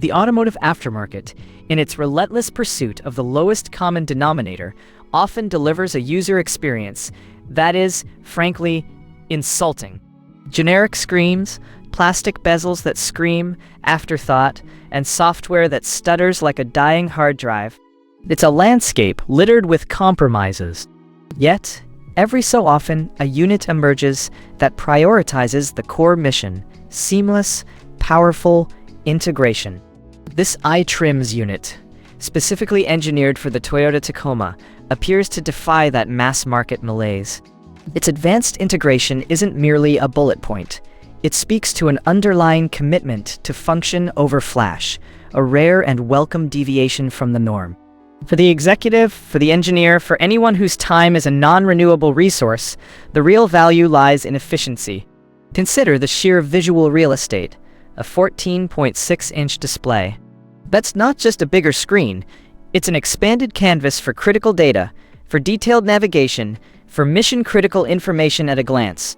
The automotive aftermarket, in its relentless pursuit of the lowest common denominator, often delivers a user experience that is, frankly, insulting. Generic screens, plastic bezels that scream, afterthought, and software that stutters like a dying hard drive. It's a landscape littered with compromises. Yet, every so often, a unit emerges that prioritizes the core mission: seamless, powerful integration. This ITrims unit, specifically engineered for the Toyota Tacoma, appears to defy that mass-market malaise. Its advanced integration isn't merely a bullet point. It speaks to an underlying commitment to function over flash, a rare and welcome deviation from the norm. For the executive, for the engineer, for anyone whose time is a non-renewable resource, the real value lies in efficiency. Consider the sheer visual real estate, a 14.6-inch display. That's not just a bigger screen, it's an expanded canvas for critical data, for detailed navigation, for mission-critical information at a glance.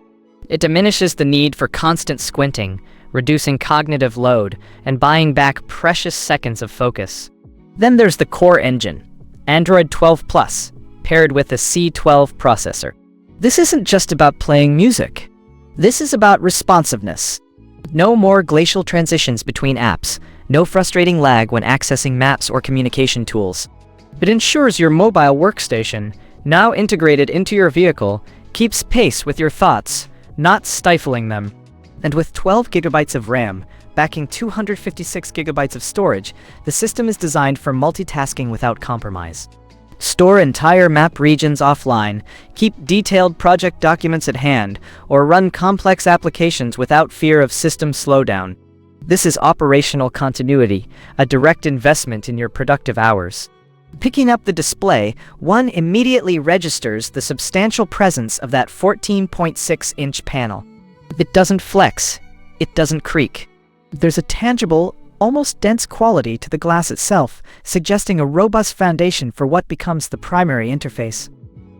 It diminishes the need for constant squinting, reducing cognitive load, and buying back precious seconds of focus. Then there's the core engine, Android 12 Plus, paired with a C12 processor. This isn't just about playing music. This is about responsiveness. No more glacial transitions between apps, no frustrating lag when accessing maps or communication tools. It ensures your mobile workstation, now integrated into your vehicle, keeps pace with your thoughts, not stifling them. And with 12 gigabytes of RAM, backing 256 gigabytes of storage, the system is designed for multitasking without compromise. Store entire map regions offline, keep detailed project documents at hand, or run complex applications without fear of system slowdown. This is operational continuity, a direct investment in your productive hours. Picking up the display, one immediately registers the substantial presence of that 14.6-inch panel. It doesn't flex, it doesn't creak. There's a tangible, almost dense quality to the glass itself, suggesting a robust foundation for what becomes the primary interface.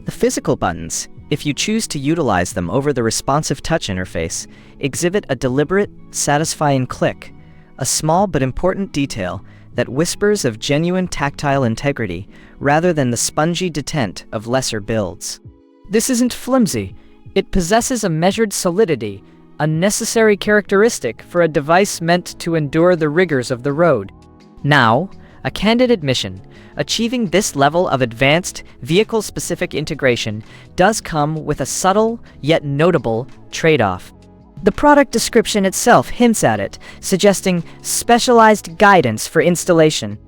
The physical buttons, if you choose to utilize them over the responsive touch interface, exhibit a deliberate, satisfying click, a small but important detail that whispers of genuine tactile integrity rather than the spongy detent of lesser builds. This isn't flimsy. It possesses a measured solidity, a necessary characteristic for a device meant to endure the rigors of the road. Now, a candid admission, achieving this level of advanced, vehicle-specific integration does come with a subtle, yet notable, trade-off. The product description itself hints at it, suggesting specialized guidance for installation.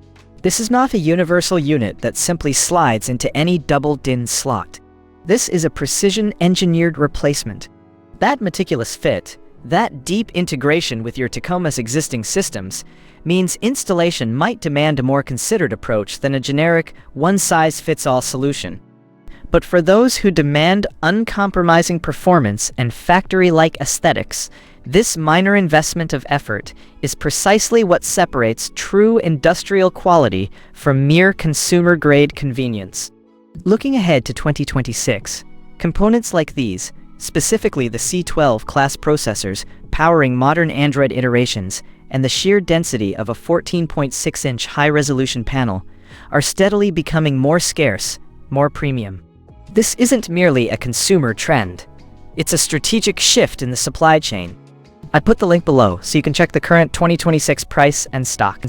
This is not a universal unit that simply slides into any double-DIN slot. This is a precision-engineered replacement. That meticulous fit, that deep integration with your Tacoma's existing systems, means installation might demand a more considered approach than a generic, one-size-fits-all solution. But for those who demand uncompromising performance and factory-like aesthetics, this minor investment of effort is precisely what separates true industrial quality from mere consumer-grade convenience. Looking ahead to 2026, components like these, specifically the C12 class processors powering modern Android iterations and the sheer density of a 14.6-inch high-resolution panel, are steadily becoming more scarce, more premium. This isn't merely a consumer trend. It's a strategic shift in the supply chain. I put the link below so you can check the current 2026 price and stock.